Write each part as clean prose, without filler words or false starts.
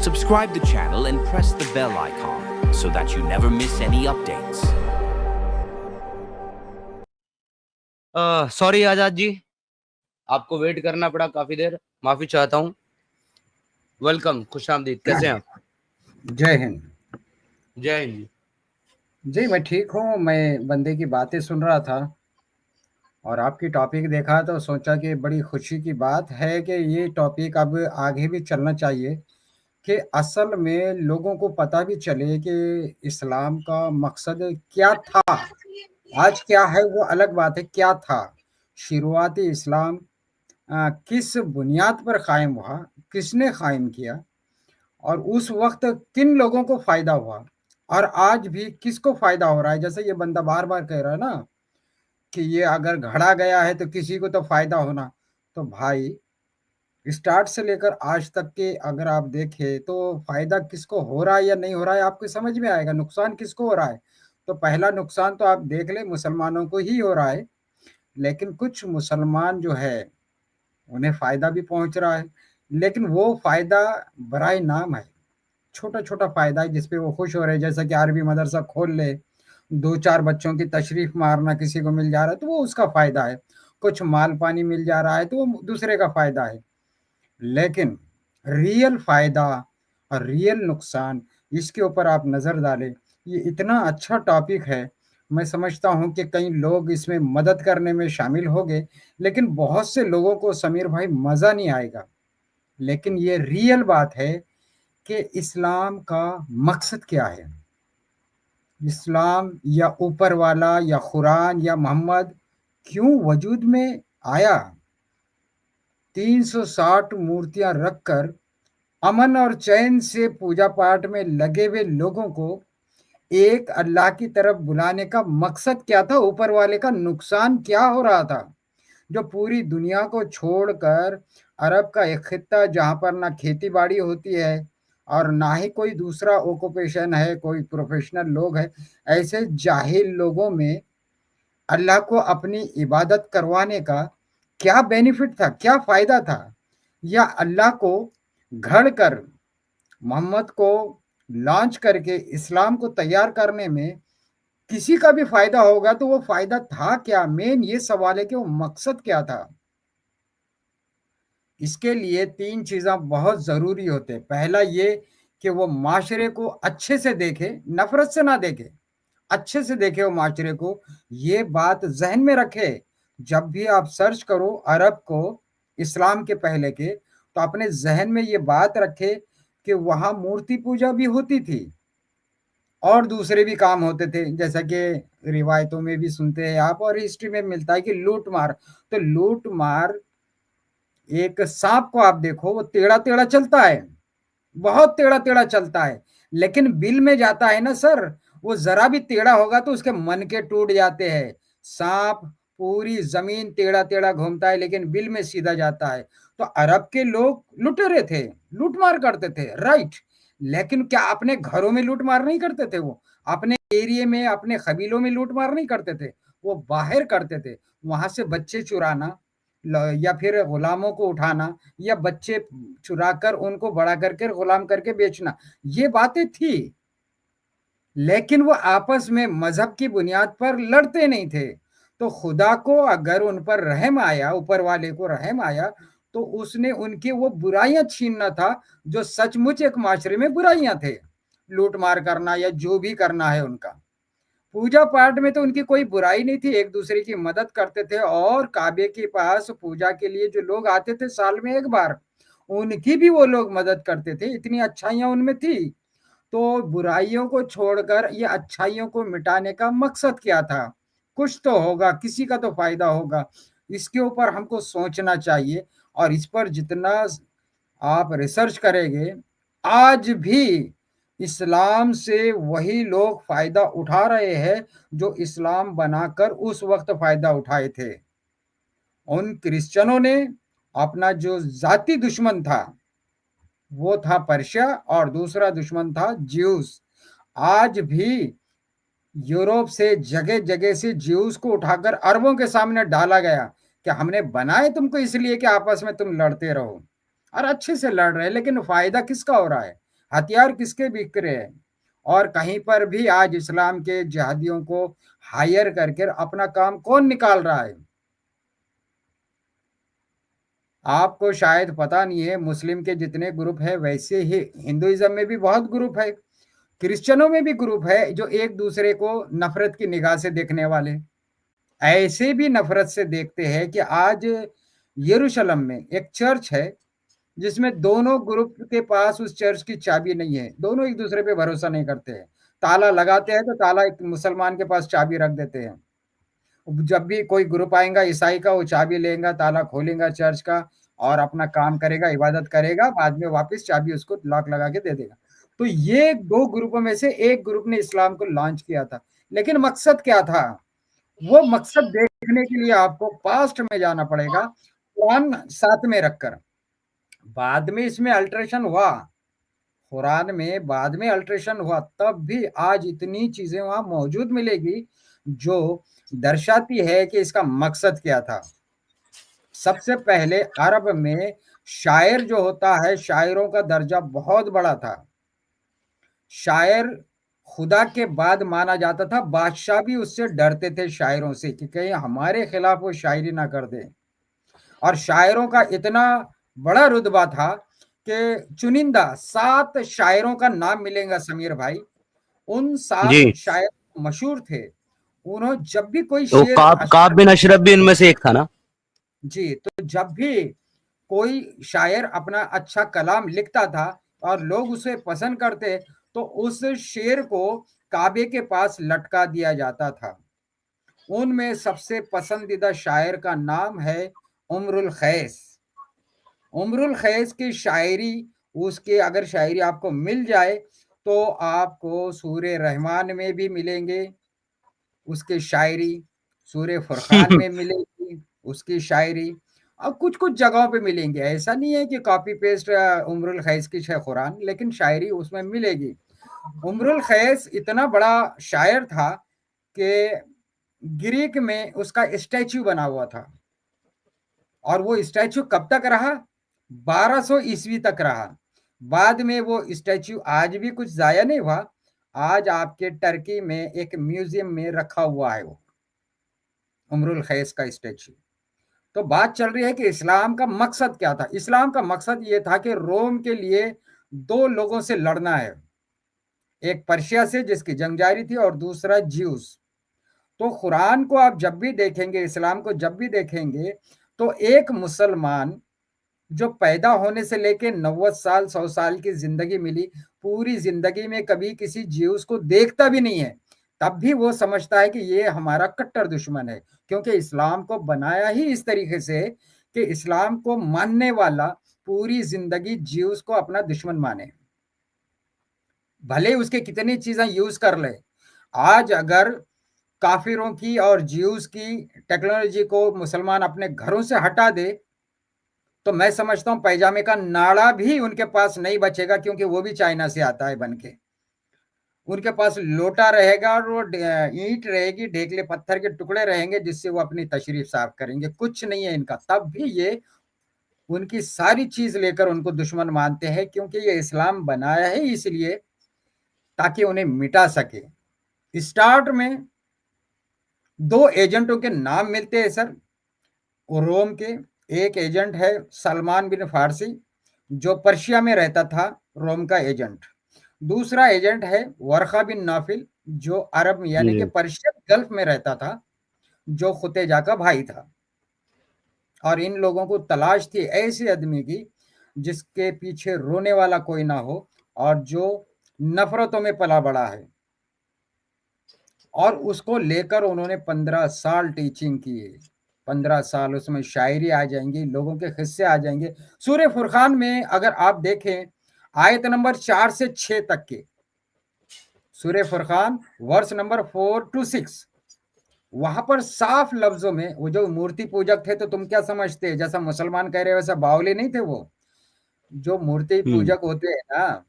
Subscribe the channel and press the bell icon so that you never miss any updates. Sorry Azad ji, आपको wait करना पड़ा काफी देर, माफी चाहता हूँ। वेलकम, खुश आमदीद। कैसे हैं आप? जय हिंद। जय हिंद जी मैं ठीक हूँ। मैं बंदे की बातें सुन रहा था और आपकी टॉपिक देखा तो सोचा कि बड़ी खुशी की बात है कि ये टॉपिक अब आगे भी चलना चाहिए कि असल में लोगों को पता भी चले कि इस्लाम का मकसद क्या था। आज क्या है वो अलग बात है, क्या था शुरुआती इस्लाम, किस बुनियाद पर कायम हुआ, किसने कायम किया और उस वक्त किन लोगों को फायदा हुआ और आज भी किसको फायदा हो रहा है। जैसे ये बंदा बार बार कह रहा है ना कि ये अगर घड़ा गया है तो किसी को तो फायदा होना। तो भाई स्टार्ट से लेकर आज तक के अगर आप देखें तो फायदा किसको हो रहा है या नहीं हो रहा है आपको समझ में आएगा, नुकसान किसको हो रहा है। तो पहला नुकसान तो आप देख ले मुसलमानों को ही हो रहा है, लेकिन कुछ मुसलमान जो है उन्हें फायदा भी पहुंच रहा है, लेकिन वो फायदा बराए नाम है, छोटा छोटा फायदा है जिसपे वो खुश हो रहे हैं। जैसा कि अरबी मदरसा खोल ले, दो चार बच्चों की तशरीफ मारना किसी को मिल जा रहा है तो वो उसका फायदा है, कुछ माल पानी मिल जा रहा है तो वो दूसरे का फायदा है। लेकिन रियल फायदा और रियल नुकसान, इसके ऊपर आप नजर डालें। ये इतना अच्छा टॉपिक है, मैं समझता हूँ कि कई लोग इसमें मदद करने में शामिल हो गए, लेकिन बहुत से लोगों को समीर भाई मजा नहीं आएगा। लेकिन ये रियल बात है कि इस्लाम का मकसद क्या है। इस्लाम या ऊपर वाला या कुरान या मोहम्मद क्यों वजूद में आया। 360 मूर्तियां रखकर अमन और चैन से पूजा पाठ में लगे हुए लोगों को एक अल्लाह की तरफ बुलाने का मकसद क्या था, ऊपर वाले का नुकसान क्या हो रहा था। जो पूरी दुनिया को छोड़कर अरब का एक खित्ता जहाँ पर ना खेती बाड़ी होती है और ना ही कोई दूसरा ऑक्यूपेशन है, कोई प्रोफेशनल लोग है, ऐसे जाहिल लोगों में अल्लाह को अपनी इबादत करवाने का क्या बेनिफिट था, क्या फायदा था। या अल्लाह को घड़ कर मोहम्मद को लॉन्च करके इस्लाम को तैयार करने में किसी का भी फायदा होगा तो वो फायदा था क्या। मेन ये सवाल है कि वो मकसद क्या था। इसके लिए तीन चीज़ें बहुत ज़रूरी होते हैं। पहला ये कि वो माशरे को अच्छे से देखे, नफरत से ना देखे, अच्छे से देखे वो माशरे को। ये बात जहन में रखे, जब भी आप सर्च करो अरब को इस्लाम के पहले के, तो अपने जहन में ये बात रखे कि वहाँ मूर्ति पूजा भी होती थी और दूसरे भी काम होते थे, जैसा कि रिवायतों में भी सुनते हैं आप और हिस्ट्री में मिलता है कि लूट मार। तो लूट मार, एक सांप को आप देखो वो टेढ़ा टेढ़ा चलता है, बहुत टेढ़ा टेढ़ा चलता है, लेकिन बिल में जाता है ना सर, वो जरा भी टेढ़ा होगा तो उसके मन के टूट जाते हैं। सांप पूरी जमीन टेढ़ा टेढ़ा घूमता है लेकिन बिल में सीधा जाता है। तो अरब के लोग लुटेरे थे, लूटमार करते थे, राइट। लेकिन क्या अपने घरों में लूटमार नहीं करते थे वो, अपने एरिया में अपने कबीलों में लूटमार नहीं करते थे, वो बाहर करते थे। वहां से बच्चे चुराना या फिर गुलामों को उठाना या बच्चे चुराकर उनको बड़ा करके गुलाम करके बेचना, ये बातें थी। लेकिन वो आपस में मजहब की बुनियाद पर लड़ते नहीं थे। तो खुदा को अगर उन पर रहम आया, ऊपर वाले को रहम आया, तो उसने उनकी वो बुराइयां छीनना था जो सचमुच एक माशरे में बुराइयां थे, लूट मार करना या जो भी करना है उनका। पूजा पाठ में तो उनकी कोई बुराई नहीं थी, एक दूसरे की मदद करते थे और काबे के पास पूजा के लिए जो लोग आते थे साल में एक बार, उनकी भी वो लोग मदद करते थे, इतनी अच्छाइयां उनमें थी। तो बुराइयों को छोड़कर ये अच्छाइयों को मिटाने का मकसद क्या था। कुछ तो होगा, किसी का तो फायदा होगा, इसके ऊपर हमको सोचना चाहिए। और इस पर जितना आप रिसर्च करेंगे, आज भी इस्लाम से वही लोग फायदा उठा रहे हैं जो इस्लाम बनाकर उस वक्त फायदा उठाए थे। उन क्रिश्चियनों ने अपना जो जाति दुश्मन था वो था पर्शिया और दूसरा दुश्मन था ज्यूस। आज भी यूरोप से जगह जगह से ज्यूस को उठाकर अरबों के सामने डाला गया कि हमने बनाए तुमको इसलिए कि आपस में तुम लड़ते रहो, और अच्छे से लड़ रहे हैं, लेकिन फायदा किसका हो रहा है। हथियार किसके बिक रहे हैं? और कहीं पर भी आज इस्लाम के जिहादियों को हायर करके अपना काम कौन निकाल रहा है? आपको शायद पता नहीं है, मुस्लिम के जितने ग्रुप है वैसे ही हिंदुइज्म में भी बहुत ग्रुप है, क्रिश्चियनों में भी ग्रुप है जो एक दूसरे को नफरत की निगाह से देखने वाले। ऐसे भी नफरत से देखते हैं कि आज यरूशलेम में एक चर्च है जिसमें दोनों ग्रुप के पास उस चर्च की चाबी नहीं है। दोनों एक दूसरे पे भरोसा नहीं करते हैं। ताला लगाते हैं तो ताला एक मुसलमान के पास चाबी रख देते हैं। जब भी कोई ग्रुप आएगा ईसाई का, वो चाबी लेगा, ताला खोलेगा चर्च का और अपना काम करेगा, इबादत करेगा, बाद में वापस चाबी उसको लॉक लगा के दे देगा। तो ये 2 ग्रुपों में से एक ग्रुप ने इस्लाम को लॉन्च किया था। लेकिन मकसद क्या था? वो मकसद देखने के लिए आपको पास्ट में जाना पड़ेगा, कुरान साथ में रखकर। बाद में इसमें अल्टरेशन हुआ, कुरान में बाद में अल्टरेशन हुआ, तब भी आज इतनी चीजें वहां मौजूद मिलेगी जो दर्शाती है कि इसका मकसद क्या था। सबसे पहले अरब में शायर जो होता है, शायरों का दर्जा बहुत बड़ा था। शायर खुदा के बाद माना जाता था, बादशाह भी उससे डरते थे शायरों से कि कहीं हमारे खिलाफ वो शायरी ना कर दे। और शायरों का इतना बड़ा रुतबा था कि चुनिंदा 7 शायरों का नाम मिलेगा समीर भाई। उन 7 जी। शायर मशहूर थे। उन्होंने जब भी कोई तो शेर काब बिन अशरफ भी उनमें से एक था ना? जी, तो जब भी कोई शायर अपना अच्छा कलाम लिखता था और लोग उसे पसंद करते, तो उस शेर को काबे के पास लटका दिया जाता था। उनमें सबसे पसंदीदा शायर का नाम है उम्रुल खैस। उम्रुल खैस की शायरी, उसके अगर शायरी आपको मिल जाए तो आपको सूरे रहमान में भी मिलेंगे उसकी शायरी, सूरे फुरकान में मिलेगी उसकी शायरी, और कुछ-कुछ जगहों पे मिलेंगे। ऐसा नहीं है कि कॉपी पेस्ट उम्रुल खैस की है कुरान, लेकिन शायरी उसमें मिलेगी। उम्रुल खैस इतना बड़ा शायर था कि ग्रीक में उसका स्टैच्यू बना हुआ था और वो स्टैच्यू कब तक रहा? 1200 ईस्वी तक रहा। बाद में वो स्टैच्यू आज भी कुछ ज़ाया नहीं हुआ। आज आपके टर्की में एक म्यूज़ियम में रखा हुआ है वो, उम्रुल खैस का स्टैच्यू। तो बात चल रही है कि इस्लाम का मकसद क्या था? इस्लाम का मकसद ये था कि रोम के लिए 2 लोगों से लड़ना है। एक पर्शिया से जिसकी जंग जारी थी और दूसरा ज्यूस। तो कुरान को आप जब भी देखेंगे, इस्लाम को जब भी देखेंगे, तो एक मुसलमान जो पैदा होने से लेके 90 साल 100 साल की जिंदगी मिली, पूरी जिंदगी में कभी किसी ज्यूस को देखता भी नहीं है, तब भी वो समझता है कि ये हमारा कट्टर दुश्मन है, क्योंकि इस्लाम को बनाया ही इस तरीके से कि इस्लाम को मानने वाला पूरी जिंदगी ज्यूस को अपना दुश्मन माने, भले उसके कितनी चीजें यूज कर ले। आज अगर काफिरों की और ज्यूस की टेक्नोलॉजी को मुसलमान अपने घरों से हटा दे, तो मैं समझता हूं पैजामे का नाड़ा भी उनके पास नहीं बचेगा, क्योंकि वो भी चाइना से आता है बन के। उनके पास लोटा रहेगा और वो ईंट रहेगी, ढेकले पत्थर के टुकड़े रहेंगे जिससे वो अपनी तशरीफ साफ करेंगे। कुछ नहीं है इनका, तब भी ये उनकी सारी चीज लेकर उनको दुश्मन मानते हैं, क्योंकि ये इस्लाम बनाया है इसलिए ताकि उन्हें मिटा सके। स्टार्ट में 2 एजेंटों के नाम मिलते हैं सर रोम के। एक एजेंट है सलमान बिन फारसी, जो पर्शिया में रहता था, रोम का एजेंट। दूसरा एजेंट है वर्खा बिन नाफिल, जो अरब यानी कि जी। पर्शियन गल्फ में रहता था, जो खुतेजा का भाई था। और इन लोगों को तलाश थी ऐसे आदमी की जिसके पीछे रोने वाला कोई ना हो और जो नफरतों में पला बड़ा है। और उसको लेकर उन्होंने 15 साल टीचिंग की है। 15 साल उसमें शायरी आ जाएंगी, लोगों के किस्से आ जाएंगे। सूर्य फुरकान में अगर आप देखें आयत नंबर 4 से 6 तक के, सूर्य फुरकान वर्ष नंबर 4 to 6, वहां पर साफ लफ्जों में वो जो मूर्ति पूजक थे, तो तुम क्या समझते हैं, जैसा मुसलमान कह रहे हैं वैसा बावली नहीं थे वो। जो मूर्ति पूजक होते हैं ना,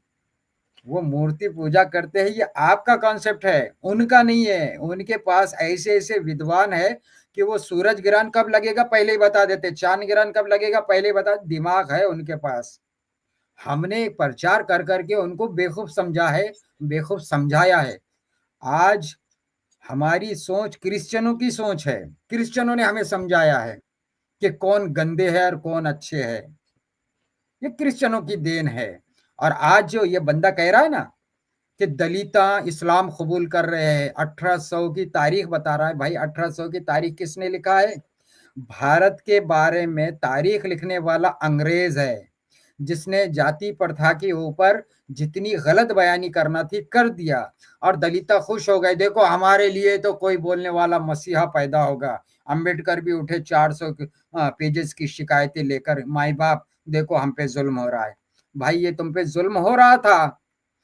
वो मूर्ति पूजा करते हैं, ये आपका कॉन्सेप्ट है, उनका नहीं है। उनके पास ऐसे ऐसे विद्वान है कि वो सूरज ग्रहण कब लगेगा पहले ही बता देते, चांद ग्रहण कब लगेगा पहले ही बता, दिमाग है उनके पास। हमने प्रचार कर करके उनको बेवकूफ समझा है, बेवकूफ समझाया है। आज हमारी सोच क्रिश्चियनों की सोच है। क्रिश्चियनों ने हमें समझाया है कि कौन गंदे हैं और कौन अच्छे हैं। ये क्रिश्चियनों की देन है। और आज जो ये बंदा कह रहा है ना कि दलिता इस्लाम कबूल कर रहे हैं, 1800 की तारीख बता रहा है। भाई 1800 की तारीख किसने लिखा है? भारत के बारे में तारीख लिखने वाला अंग्रेज है, जिसने जाति प्रथा के ऊपर जितनी गलत बयानी करना थी कर दिया। और दलिता खुश हो गए, देखो हमारे लिए तो कोई बोलने वाला मसीहा पैदा होगा। अंबेडकर भी उठे 400 पेजेस की शिकायतें लेकर, माई बाप देखो हम पे जुल्म हो रहा है। भाई ये तुम पे जुल्म हो रहा था,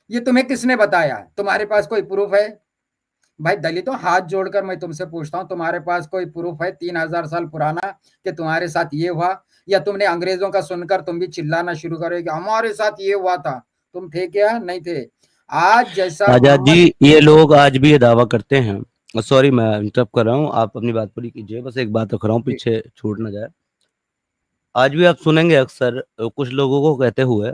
ये तुम्हें किसने बताया? तुम्हारे पास कोई प्रूफ है? भाई दलितों, हाथ जोड़कर मैं तुमसे पूछता हूँ, तुम्हारे पास कोई प्रूफ है 3000 साल पुराना कि तुम्हारे साथ ये हुआ? या तुमने अंग्रेजों का सुनकर तुम भी चिल्लाना शुरू करोगे कि हमारे साथ ये हुआ था? तुम थे क्या? नहीं थे। आज जैसा आजाद मोहम्मद, जी, ये लोग आज भी ये दावा करते हैं। सॉरी, मैं इंटरप्ट कर रहा हूँ, आप अपनी बात पूरी कीजिए। बस एक बात रख रहा हूँ, पीछे छूट ना जाए। आज भी आप सुनेंगे अक्सर कुछ लोगों को कहते हुए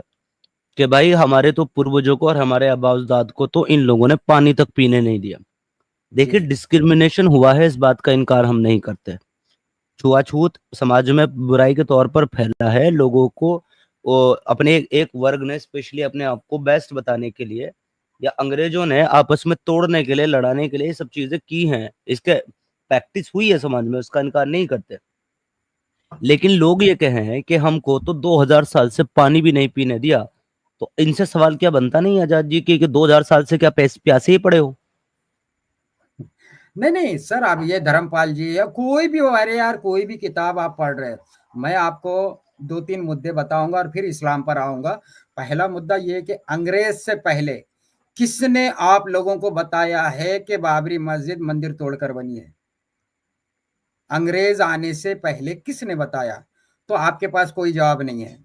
कि भाई हमारे तो पूर्वजों को और हमारे आबादाद को तो इन लोगों ने पानी तक पीने नहीं दिया। जी देखिए, डिस्क्रिमिनेशन हुआ है, इस बात का इनकार हम नहीं करते। छुआछूत समाज में बुराई के तौर पर फैला है। लोगों को अपने एक वर्ग ने स्पेशली अपने आप को बेस्ट बताने के लिए, या अंग्रेजों ने आपस में तोड़ने के लिए, लड़ाने के लिए ये सब चीजें की हैं। इसके प्रैक्टिस हुई है समाज में, उसका इनकार नहीं करते। लेकिन लोग ये कहे हैं कि हमको तो 2000 साल से पानी भी नहीं पीने दिया। तो इनसे सवाल क्या बनता नहीं आजाद जी कि 2000 साल से क्या प्यासे ही पड़े हो? नहीं नहीं सर, अब ये धर्मपाल जी या कोई भी हो, अरे यार कोई भी किताब आप पढ़ रहे हैं, मैं आपको 2-3 मुद्दे बताऊंगा और फिर इस्लाम पर आऊंगा। पहला मुद्दा ये कि अंग्रेज से पहले किसने आप लोगों को बताया है कि बाबरी मस्जिद मंदिर तोड़कर बनी है? अंग्रेज आने से पहले किसने बताया? तो आपके पास कोई जवाब नहीं है।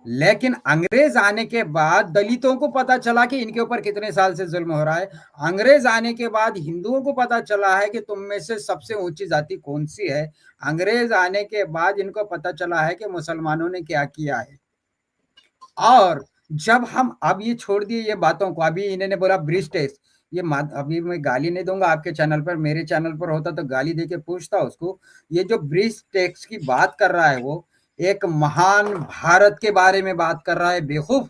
लेकिन अंग्रेज आने के बाद दलितों को पता चला कि इनके ऊपर कितने साल से जुल्म हो रहा है। अंग्रेज आने के बाद हिंदुओं को पता चला है कि तुम में से सबसे ऊंची जाति कौन सी है। अंग्रेज आने के बाद इनको पता चला है कि मुसलमानों ने क्या किया है। और जब हम अब ये छोड़ दिए ये बातों को, अभी इन्होंने बोला ब्रिज टेस्ट, ये अभी मैं गाली नहीं दूंगा आपके चैनल पर, मेरे चैनल पर होता तो गाली देके पूछता उसको। ये जो ब्रिज टैक्स की बात कर रहा है वो एक महान भारत के बारे में बात कर रहा है बेवकूफ।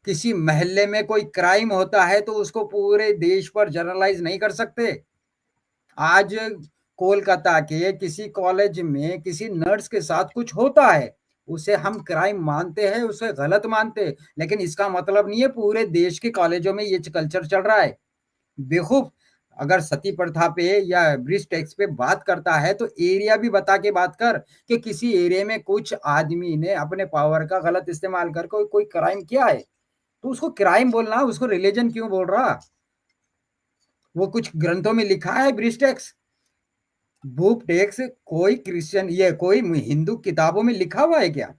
किसी मोहल्ले में कोई क्राइम होता है तो उसको पूरे देश पर जनरलाइज नहीं कर सकते। आज कोलकाता के किसी कॉलेज में किसी नर्स के साथ कुछ होता है, उसे हम क्राइम मानते हैं, उसे गलत मानते हैं, लेकिन इसका मतलब नहीं है पूरे देश के कॉलेजों में ये कल्चर चल रहा है। बेवकूफ, अगर सती प्रथा पे या ब्रिज टैक्स पे बात करता है तो एरिया भी बता के बात कर कि किसी एरिया में कुछ आदमी ने अपने पावर का गलत इस्तेमाल कर कोई क्राइम किया है, तो उसको क्राइम बोलना, उसको रिलीजन क्यों बोल रहा? वो कुछ ग्रंथों में लिखा है ब्रिज टैक्स, बुक टैक्स कोई क्रिश्चियन या कोई हिंदू किताबों में लिखा हुआ है क्या?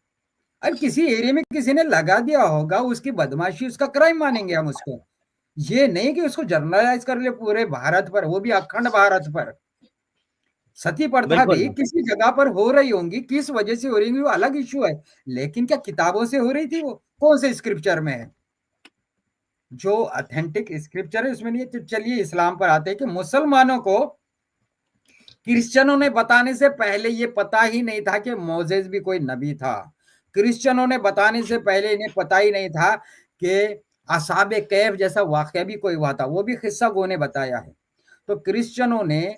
अब किसी एरिया में किसी ने लगा दिया होगा, उसकी बदमाशी उसका क्राइम मानेंगे हम उसको। ये नहीं कि उसको जर्नलाइज कर ले पूरे भारत पर, वो भी अखंड भारत पर। सती प्रथा भी बिल्कुल। किसी जगह पर हो रही होंगी, किस वजह से हो रही होंगी वो अलग इश्यू है, लेकिन क्या किताबों से हो रही थी? वो कौन से स्क्रिप्चर में है? जो ऑथेंटिक स्क्रिप्चर है उसमें नहीं है। तो चलिए इस्लाम पर आते हैं कि मुसलमानों को क्रिश्चियनों ने बताने से पहले ये पता ही नहीं था कि मोजेस भी कोई नबी था। क्रिश्चियनों ने बताने से पहले इन्हें पता ही नहीं था कि असहाबे कैफ जैसा वाकया भी कोई हुआ था, वो भी किस्सा गो ने बताया है। तो क्रिश्चियनों ने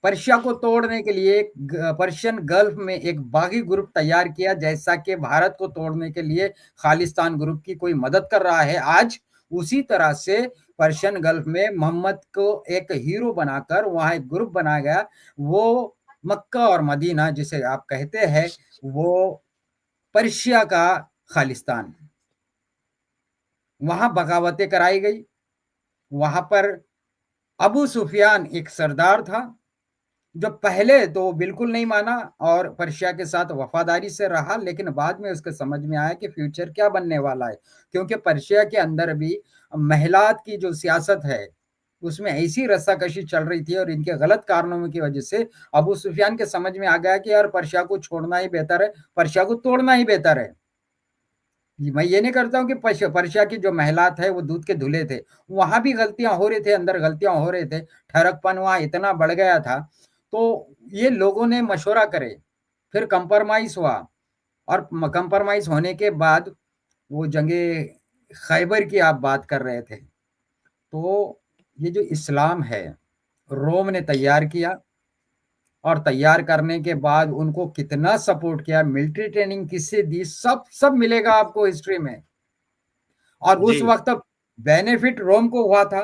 पर्शिया को तोड़ने के लिए पर्शियन गल्फ में एक बागी ग्रुप तैयार किया, जैसा कि भारत को तोड़ने के लिए खालिस्तान ग्रुप की कोई मदद कर रहा है आज। उसी तरह से पर्शियन गल्फ में मोहम्मद को एक हीरो बनाकर वहां एक ग्रुप बनाया गया। वो मक्का और मदीना जिसे आप कहते हैं, वो पर्शिया का खालिस्तान। वहां बगावतें कराई गई। वहां पर अबू सुफियान एक सरदार था जो पहले तो बिल्कुल नहीं माना और पर्शिया के साथ वफादारी से रहा, लेकिन बाद में उसके समझ में आया कि फ्यूचर क्या बनने वाला है, क्योंकि पर्शिया के अंदर भी महिलात की जो सियासत है उसमें ऐसी रस्साकशी चल रही थी और इनके गलत कारणों की वजह से अबू सुफियान के समझ में आ गया कि यार पर्शिया को छोड़ना ही बेहतर है, पर्शिया को तोड़ना ही बेहतर है। मैं ये नहीं करता हूँ कि पर्शिया की जो महिलात है वो दूध के धुले थे, वहां भी गलतियां हो रही थे, अंदर गलतियां हो रहे थे, ठहरकपन वहां इतना बढ़ गया था। तो ये लोगों ने मशवरा करे, फिर कंप्रोमाइज हुआ, और कंप्रोमाइज होने के बाद वो जंगे खैबर की आप बात कर रहे थे, तो ये जो इस्लाम है रोम ने तैयार किया, और तैयार करने के बाद उनको कितना सपोर्ट किया, मिलिट्री ट्रेनिंग किससे दी, सब मिलेगा आपको हिस्ट्री में। और उस जी वक्त बेनिफिट रोम को हुआ था,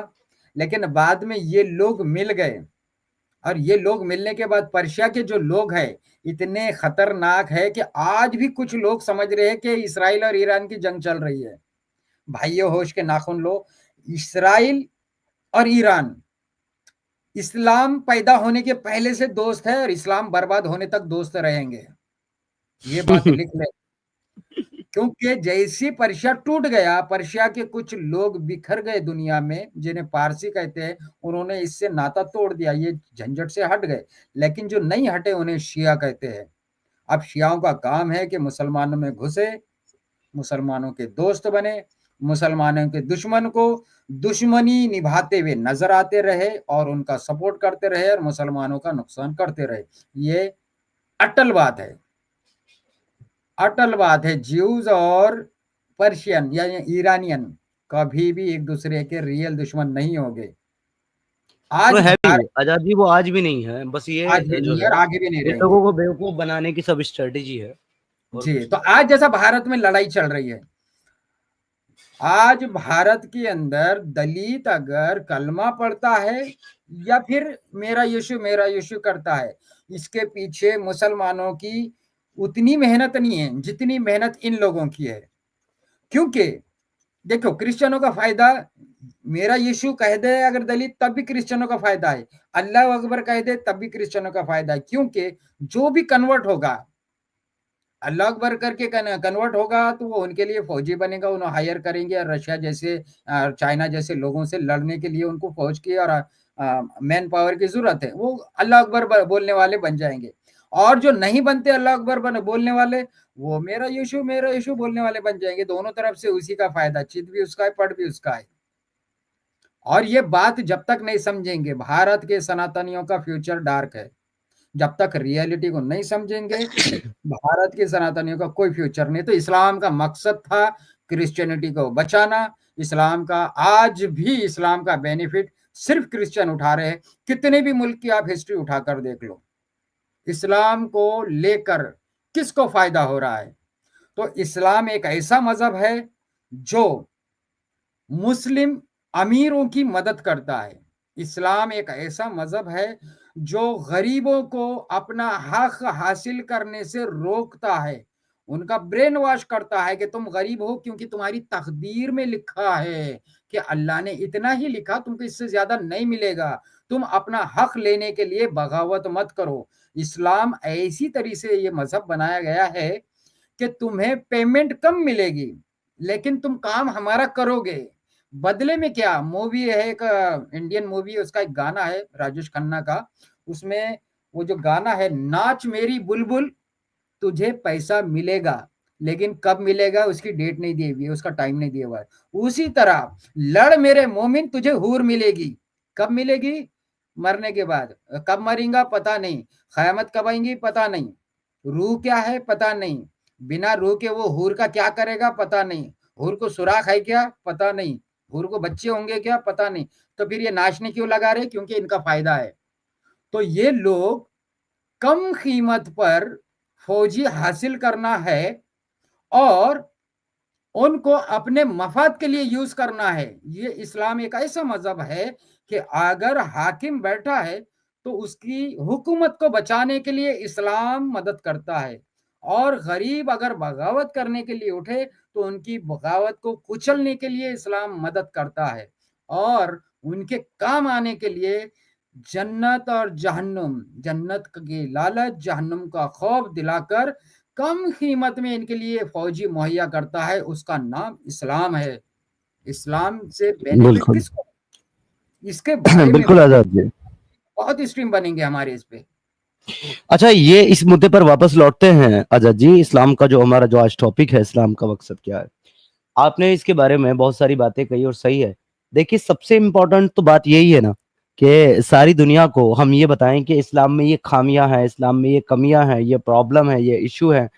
लेकिन बाद में ये लोग मिल गए, और ये लोग मिलने के बाद पर्शिया के जो लोग हैं इतने खतरनाक है कि आज भी कुछ लोग समझ रहे हैं कि इसराइल और ईरान की जंग चल रही है। भाइयों होश के नाखून लो, इसराइल और ईरान इस्लाम पैदा होने के पहले से दोस्त है, और इस्लाम बर्बाद होने तक दोस्त रहेंगे, ये बात लिख ले। क्योंकि जैसी पर्शिया टूट गया, पर्शिया के कुछ लोग बिखर गए दुनिया में, जिन्हें पारसी कहते हैं, उन्होंने इससे नाता तोड़ दिया, ये झंझट से हट गए। लेकिन जो नहीं हटे उन्हें शिया कहते हैं। अब शियाओं का काम है कि मुसलमानों में घुसे, मुसलमानों के दोस्त बने, मुसलमानों के दुश्मन को दुश्मनी निभाते हुए नजर आते रहे, और उनका सपोर्ट करते रहे, और मुसलमानों का नुकसान करते रहे। ये अटल बात है, अटल बात है। ज्यूज और पर्शियन या ईरानियन कभी भी एक दूसरे के रियल दुश्मन नहीं होंगे। आज तो है भी भारत आजाद जी, वो आज भी नहीं है, बस ये आज भी जो नहीं है है और आगे भी नहीं ये रहेंगे। लोगों को बेवकूफ बनाने की सब स्ट्रेटेजी है, और जी, कुछ तो नहीं। आज जैसा भारत में लड़ाई चल रही है, आज भारत के अंदर दलित अगर कलमा पढ़ता है या फिर मेरा यीशु करता है, इसके पीछे मुसलमानों की उतनी मेहनत नहीं है जितनी मेहनत इन लोगों की है। क्योंकि देखो, क्रिश्चियनों का फायदा, मेरा यीशु कह दे अगर दलित, तब भी क्रिश्चियनों का फायदा है। अल्लाह अकबर कह दे तब भी क्रिश्चियनों का फायदा है। क्योंकि जो भी कन्वर्ट होगा, अल्लाह अकबर करके कन्वर्ट होगा, तो वो उनके लिए फौजी बनेगा, उन्हें हायर करेंगे, और रशिया जैसे चाइना जैसे लोगों से लड़ने के लिए उनको फौज की और मैन पावर की जरूरत है, वो अल्लाह अकबर बोलने वाले बन जाएंगे। और जो नहीं बनते अल्लाह अकबर बोलने वाले, वो मेरा यीशु बोलने वाले बन जाएंगे। दोनों तरफ से उसी का फायदा, चित भी उसका है, पट भी उसका है। और ये बात जब तक नहीं समझेंगे, भारत के सनातनियों का फ्यूचर डार्क है। जब तक रियलिटी को नहीं समझेंगे, भारत के सनातनियों का कोई फ्यूचर नहीं। तो इस्लाम का मकसद था क्रिश्चियनिटी को बचाना। इस्लाम का आज भी, इस्लाम का बेनिफिट सिर्फ क्रिश्चियन उठा रहे हैं। कितने भी मुल्क की आप हिस्ट्री उठाकर देख लो, इस्लाम को लेकर किसको फायदा हो रहा है? तो इस्लाम एक ऐसा मजहब है जो मुस्लिम अमीरों की मदद करता है। इस्लाम एक ऐसा मजहब है जो गरीबों को अपना हक हासिल करने से रोकता है, उनका ब्रेन वॉश करता है कि तुम गरीब हो क्योंकि तुम्हारी तकदीर में लिखा है कि अल्लाह ने इतना ही लिखा, तुमको इससे ज्यादा नहीं मिलेगा, तुम अपना हक लेने के लिए बगावत मत करो। इस्लाम ऐसी तरीके से ये मजहब बनाया गया है कि तुम्हें पेमेंट कम मिलेगी, लेकिन तुम काम हमारा करोगे। बदले में क्या? मूवी है एक, इंडियन मूवी है, उसका एक गाना है राजेश खन्ना का, उसमें वो जो गाना है, नाच मेरी बुलबुल तुझे पैसा मिलेगा, लेकिन कब मिलेगा उसकी डेट नहीं दी हुई है, उसका टाइम नहीं दिया हुआ है। उसी तरह लड़ मेरे मोमिन तुझे हूर मिलेगी, कब मिलेगी? मरने के बाद। कब मरेगा पता नहीं, क़यामत कब आएंगी पता नहीं, रूह क्या है पता नहीं, बिना रूह के वो हूर का क्या करेगा पता नहीं, हूर को सुराख है क्या पता नहीं, हूर को बच्चे होंगे क्या पता नहीं। तो फिर ये नाचने क्यों लगा रहे? क्योंकि इनका फायदा है। तो ये लोग कम कीमत पर फौजी हासिल करना है और उनको अपने मफाद के लिए यूज करना है। ये इस्लाम एक ऐसा मजहब है कि अगर हाकिम बैठा है तो उसकी हुकूमत को बचाने के लिए इस्लाम मदद करता है, और गरीब अगर बगावत करने के लिए उठे तो उनकी बगावत को कुचलने के लिए इस्लाम मदद करता है, और उनके काम आने के लिए जन्नत और जहन्नुम, जन्नत की लालच, जहन्नुम का खौफ दिलाकर कम कीमत में इनके लिए फौजी मुहैया करता है। उसका नाम इस्लाम है। इस्लाम से बेनिफिट बिल्कुल किसको? इसके बारे में बिल्कुल आजाद जी। बहुत स्ट्रीम बनेंगे हमारे इस पे। अच्छा, ये इस मुद्दे पर वापस लौटते हैं आजाद जी। इस्लाम का जो हमारा जो आज टॉपिक है, इस्लाम का मकसद क्या है, आपने इसके बारे में बहुत सारी बातें कही और सही है। देखिए सबसे इम्पोर्टेंट तो बात यही है ना कि सारी दुनिया को हम ये बताएं कि इस्लाम में ये खामियां हैं, इस्लाम में ये कमियां हैं, ये प्रॉब्लम है, ये इशू है,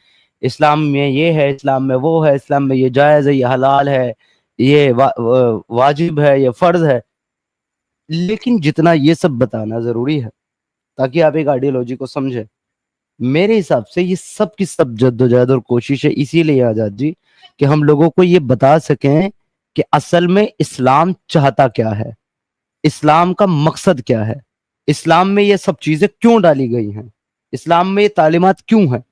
इस्लाम में ये है, इस्लाम में वो है, इस्लाम में ये जायज़ है, ये हलाल है, ये वाजिब है, ये फ़र्ज़ है। लेकिन जितना ये सब बताना ज़रूरी है ताकि आप एक आइडियोलॉजी को समझें, मेरे हिसाब से ये सब की सब जद्दोजहद और कोशिश है इसीलिए आजाद जी कि हम लोगों को ये बता सकें कि असल में इस्लाम चाहता क्या है, इस्लाम का मकसद क्या है, इस्लाम में ये सब चीजें क्यों डाली गई हैं, इस्लाम में ये तालीमात क्यों हैं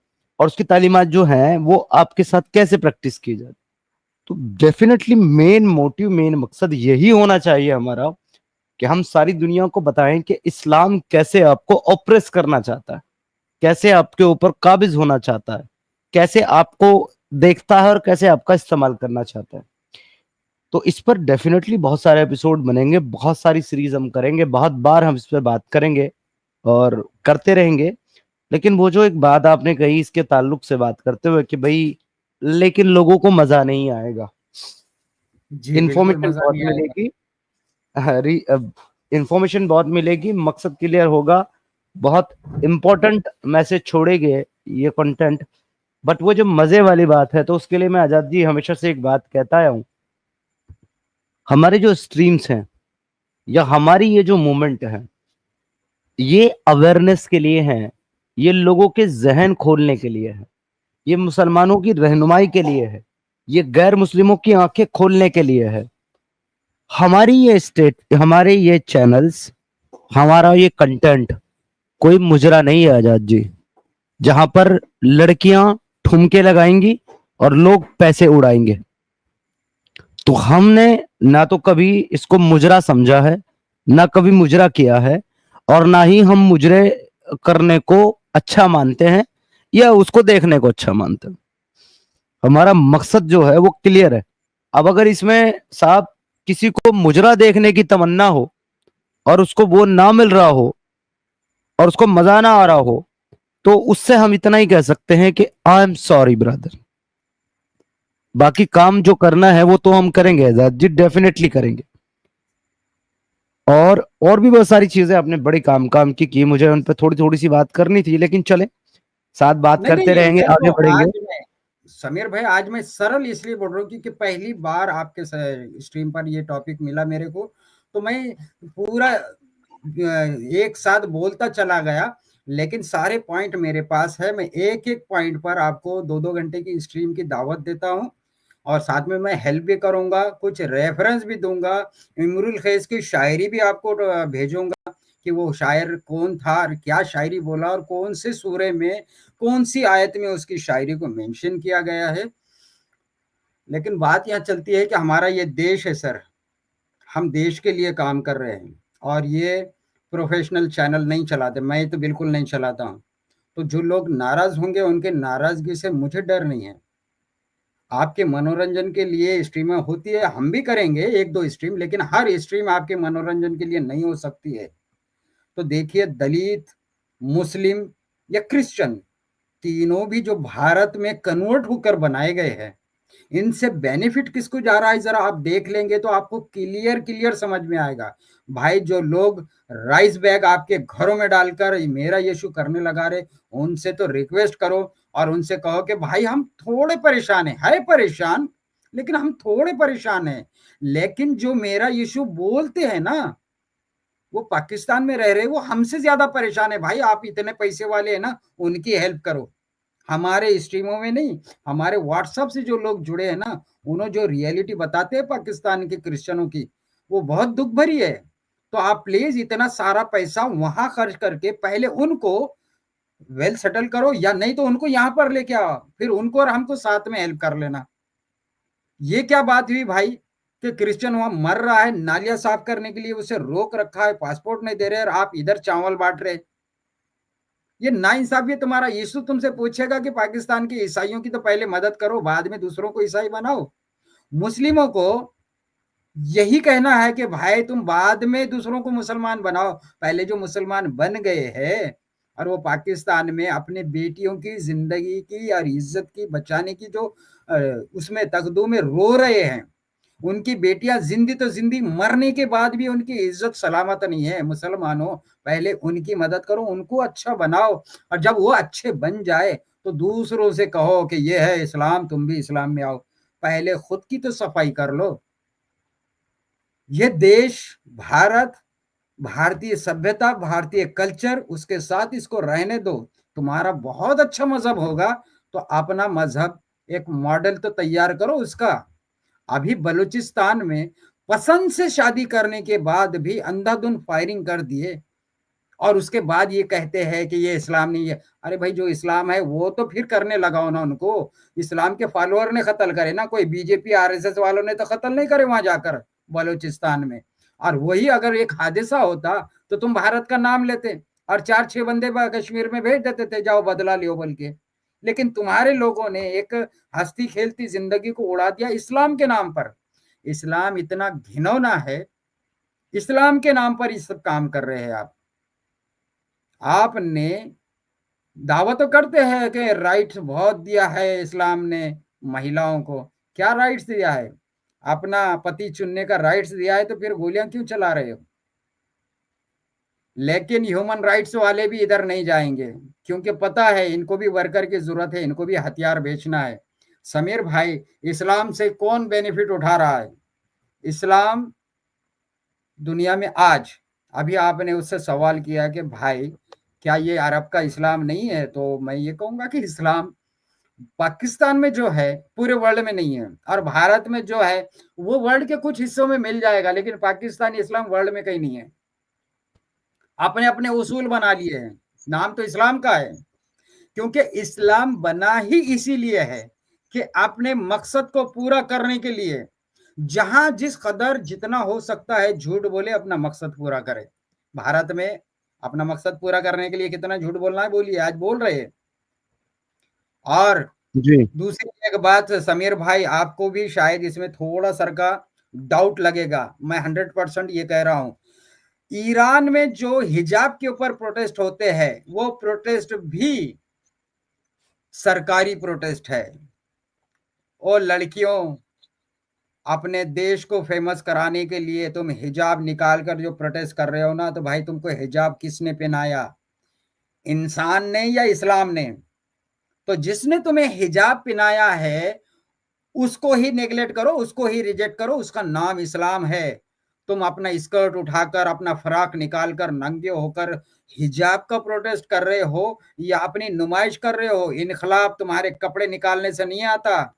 और उसकी तालीमात जो हैं वो आपके साथ कैसे प्रैक्टिस की जाए। तो डेफिनेटली मेन मोटिव, मेन मकसद यही होना चाहिए हमारा कि हम सारी दुनिया को बताएं कि इस्लाम कैसे आपको ऑप्रेस करना चाहता है, कैसे आपके ऊपर काबिज होना चाहता है, कैसे आपको देखता है और कैसे आपका इस्तेमाल करना चाहता है। तो इस पर डेफिनेटली बहुत सारे एपिसोड बनेंगे, बहुत सारी सीरीज हम करेंगे, बहुत बार हम इस पर बात करेंगे और करते रहेंगे। लेकिन वो जो एक बात आपने कही इसके ताल्लुक से बात करते हुए कि भाई लेकिन लोगों को मजा नहीं आएगा, जी, बिल्कुल इंफॉर्मेशन मज़ा बहुत नहीं आएगा। मिलेगी, इंफॉर्मेशन बहुत मिलेगी, मकसद क्लियर होगा, बहुत इंपॉर्टेंट मैसेज छोड़ेंगे ये कंटेंट, बट वो जो मजे वाली बात है तो उसके लिए मैं आजाद जी हमेशा से एक बात कहता आया हूँ, हमारे जो स्ट्रीम्स हैं या हमारी ये जो मूवमेंट है ये अवेयरनेस के लिए है, ये लोगों के जहन खोलने के लिए है, ये मुसलमानों की रहनुमाई के लिए है, ये गैर मुस्लिमों की आंखें खोलने के लिए है। हमारी ये स्टेट, हमारे ये चैनल्स, हमारा ये कंटेंट कोई मुजरा नहीं है आजाद जी, जहां पर लड़कियां ठुमके लगाएंगी और लोग पैसे उड़ाएंगे। तो हमने ना तो कभी इसको मुजरा समझा है, ना कभी मुजरा किया है, और ना ही हम मुजरे करने को अच्छा मानते हैं या उसको देखने को अच्छा मानते हैं। हमारा मकसद जो है वो क्लियर है। अब अगर इसमें साहब किसी को मुजरा देखने की तमन्ना हो और उसको वो ना मिल रहा हो और उसको मजा ना आ रहा हो, तो उससे हम इतना ही कह सकते हैं कि आई एम सॉरी ब्रदर। बाकी काम जो करना है वो तो हम करेंगे आजाद जी, डेफिनेटली करेंगे। और भी बहुत सारी चीजें आपने बड़ी काम की, मुझे उन पे थोड़ी थोड़ी सी बात करनी थी, लेकिन चले साथ बात नहीं, करते नहीं, रहेंगे, देखो आगे बढ़ेंगे। आज मैं समीर भाई, आज मैं सरल इसलिए बोल रहा हूँ क्योंकि पहली बार आपके स्ट्रीम पर ये टॉपिक मिला मेरे को, तो मैं पूरा एक साथ बोलता चला गया, लेकिन सारे पॉइंट मेरे पास है। मैं एक एक पॉइंट पर आपको 2-2 घंटे की स्ट्रीम की दावत देता हूँ और साथ में मैं हेल्प भी करूंगा, कुछ रेफरेंस भी दूंगा, इमरुल खैस की शायरी भी आपको भेजूंगा कि वो शायर कौन था और क्या शायरी बोला और कौन से सूरे में कौन सी आयत में उसकी शायरी को मेंशन किया गया है। लेकिन बात यहाँ चलती है कि हमारा ये देश है सर, हम देश के लिए काम कर रहे हैं और ये प्रोफेशनल चैनल नहीं चलाते, मैं तो बिल्कुल नहीं चलाता हूँ। तो जो लोग नाराज होंगे उनके नाराजगी से मुझे डर नहीं है। आपके मनोरंजन के लिए स्ट्रीमें होती है, हम भी करेंगे 1-2 स्ट्रीम, लेकिन हर स्ट्रीम आपके मनोरंजन के लिए नहीं हो सकती है। तो देखिए दलित, मुस्लिम या क्रिश्चियन, तीनों भी जो भारत में कन्वर्ट होकर बनाए गए हैं, इनसे बेनिफिट किसको जा रहा है जरा आप देख लेंगे तो आपको क्लियर समझ में आएगा। भाई जो लोग राइस बैग आपके घरों में डालकर मेरा यीशु करने लगा रहे, उनसे तो रिक्वेस्ट करो और उनसे कहो कि भाई हम थोड़े परेशान है परेशान, लेकिन हम थोड़े परेशान हैं। लेकिन जो मेरा यीशु बोलते हैं ना, वो पाकिस्तान में रह रहे, वो हमसे ज्यादा परेशान है। भाई आप इतने पैसे वाले हैं ना, उनकी हेल्प करो, हमारे स्ट्रीमों में नहीं। हमारे व्हाट्सएप से जो लोग जुड़े हैं ना, उन्होंने जो रियलिटी बताते हैं पाकिस्तान के क्रिश्चियनों की, वो बहुत दुख भरी है। तो आप प्लीज इतना सारा पैसा वहां खर्च करके पहले उनको वेल सेटल करो, या नहीं तो उनको यहाँ पर लेके आओ, फिर उनको और हमको साथ में हेल्प कर लेना। ये क्या बात हुई भाई कि क्रिश्चियन वहां मर रहा है, नालियां साफ करने के लिए उसे रोक रखा है, पासपोर्ट नहीं दे रहे और आप इधर चावल बांट रहे। ये नाइंसाफी। तुम्हारा यीशु तुमसे पूछेगा कि पाकिस्तान के ईसाइयों की तो पहले मदद करो, बाद में दूसरों को ईसाई बनाओ। मुस्लिमों को यही कहना है कि भाई तुम बाद में दूसरों को मुसलमान बनाओ, पहले जो मुसलमान बन गए हैं और वो पाकिस्तान में अपने बेटियों की जिंदगी की और इज्जत की बचाने की जो उसमें तकदू में रो रहे हैं, उनकी बेटियां जिंदी तो जिंदी, मरने के बाद भी उनकी इज्जत सलामत नहीं है। मुसलमानों, पहले उनकी मदद करो, उनको अच्छा बनाओ, और जब वो अच्छे बन जाए तो दूसरों से कहो कि ये है इस्लाम, तुम भी इस्लाम में आओ। पहले खुद की तो सफाई कर लो। ये देश, भारत, भारतीय सभ्यता, भारतीय कल्चर, उसके साथ इसको रहने दो। तुम्हारा बहुत अच्छा मजहब होगा तो अपना मजहब एक मॉडल तो तैयार करो उसका। अभी बलूचिस्तान में पसंद से शादी करने के बाद भी अंधाधुंध फायरिंग कर दिए, और उसके बाद ये कहते हैं कि ये इस्लाम नहीं है। अरे भाई, जो इस्लाम है वो तो फिर करने लगाओ ना उनको। इस्लाम के फॉलोअर ने कत्ल करे ना, कोई बीजेपी आरएसएस वालों ने तो कत्ल नहीं करे वहां जाकर बलूचिस्तान में। और वही अगर एक हादसा होता तो तुम भारत का नाम लेते और 4-6 बंदे कश्मीर में भेज देते थे, जाओ बदला लियो बोल के। लेकिन तुम्हारे लोगों ने एक हंसती खेलती जिंदगी को उड़ा दिया इस्लाम के नाम पर। इस्लाम इतना घिनौना है, इस्लाम के नाम पर ये सब काम कर रहे हैं आप। आपने दावा तो करते हैं कि राइट्स बहुत दिया है इस्लाम ने महिलाओं को। क्या राइट्स दिया है? अपना पति चुनने का राइट्स दिया है, तो फिर गोलियां क्यों चला रहे हो? लेकिन ह्यूमन राइट्स वाले भी इधर नहीं जाएंगे, क्योंकि पता है इनको भी वर्कर की जरूरत है, इनको भी हथियार बेचना है। समीर भाई, इस्लाम से कौन बेनिफिट उठा रहा है? इस्लाम दुनिया में आज, अभी आपने उससे सवाल किया कि भाई क्या ये अरब का इस्लाम नहीं है, तो मैं ये कहूंगा कि इस्लाम पाकिस्तान में जो है पूरे वर्ल्ड में नहीं है, और भारत में जो है वो वर्ल्ड के कुछ हिस्सों में मिल जाएगा, लेकिन पाकिस्तानी इस्लाम वर्ल्ड में कहीं नहीं है। अपने अपने उसूल बना लिए हैं, नाम तो इस्लाम का है, क्योंकि इस्लाम बना ही इसीलिए है कि अपने मकसद को पूरा करने के लिए जहां जिस कदर जितना हो सकता है झूठ बोले, अपना मकसद पूरा करे। भारत में अपना मकसद पूरा करने के लिए कितना झूठ बोलना है बोलिए, आज बोल रहे हैं। और जी दूसरी एक बात समीर भाई, आपको भी शायद इसमें थोड़ा सर का डाउट लगेगा, मैं 100% ये कह रहा हूं। ईरान में जो हिजाब के ऊपर प्रोटेस्ट होते हैं, वो प्रोटेस्ट भी सरकारी प्रोटेस्ट है। और लड़कियों, अपने देश को फेमस कराने के लिए तुम हिजाब निकाल कर जो प्रोटेस्ट कर रहे हो ना, तो भाई तुमको हिजाब किसने पहनाया? इंसान ने या इस्लाम ने? तो जिसने तुम्हें हिजाब पहनाया है उसको ही नेगलेक्ट करो, उसको ही रिजेक्ट करो, उसका नाम इस्लाम है। तुम अपना स्कर्ट उठाकर, अपना फ्रॉक निकालकर, नंगे होकर हिजाब का प्रोटेस्ट कर रहे हो या अपनी नुमाइश कर रहे हो। इनकलाब तुम्हारे कपड़े निकालने से नहीं आता।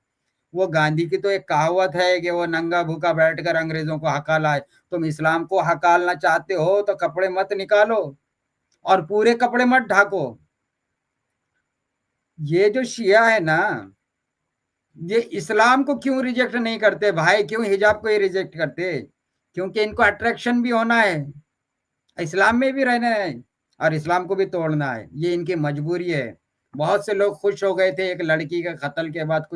वो गांधी की तो एक कहावत है कि वो नंगा भूखा बैठकर अंग्रेजों को हकाला है। तुम इस्लाम को हकालना चाहते हो तो कपड़े मत निकालो और पूरे कपड़े मत ढाको। ये जो शिया है ना, ये इस्लाम को क्यों रिजेक्ट नहीं करते भाई? क्यों हिजाब को ही रिजेक्ट करते? क्योंकि इनको अट्रैक्शन भी होना है, इस्लाम में भी रहना है और इस्लाम को भी तोड़ना है। ये इनकी मजबूरी है। बहुत से लोग खुश हो गए थे एक लड़की के कत्ल के बाद।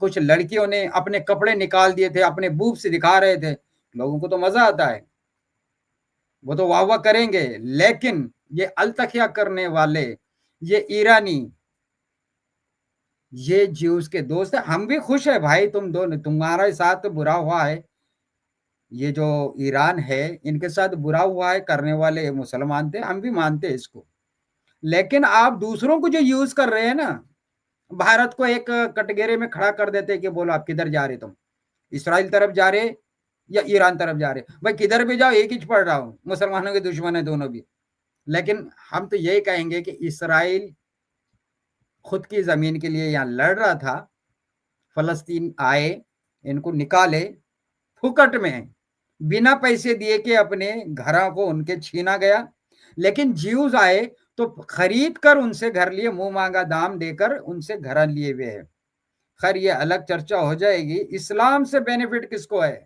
कुछ लड़कियों ने अपने कपड़े निकाल दिए थे, अपने बूब से दिखा रहे थे। लोगों को तो मजा आता है, वो तो वाह वाह करेंगे। लेकिन ये अलतकिया करने वाले, ये ईरानी, ये ज्यूस के दोस्त है। हम भी खुश है भाई, तुम दोनों, तुम्हारे साथ तो बुरा हुआ है, ये जो ईरान है इनके साथ बुरा हुआ है, करने वाले मुसलमान थे, हम भी मानते हैं इसको। लेकिन आप दूसरों को जो यूज कर रहे हैं ना, भारत को एक कटघरे में खड़ा कर देते कि बोलो आप किधर जा रहे, तुम इसराइल तरफ जा रहे या ईरान तरफ जा रहे? भाई किधर भी जाओ एक ही पढ़ रहा हूं, मुसलमानों के दुश्मन है दोनों भी। लेकिन हम तो यही कहेंगे कि इसराइल खुद की जमीन के लिए यहाँ लड़ रहा था, फलस्तीन आए, इनको निकाले फुकट में, बिना पैसे दिए के अपने घरों को उनके छीना गया। लेकिन ज्यूज आए तो खरीद कर उनसे घर लिए, मुंह मांगा दाम देकर उनसे घर लिए हुए है। खैर ये अलग चर्चा हो जाएगी। इस्लाम से बेनिफिट किसको है?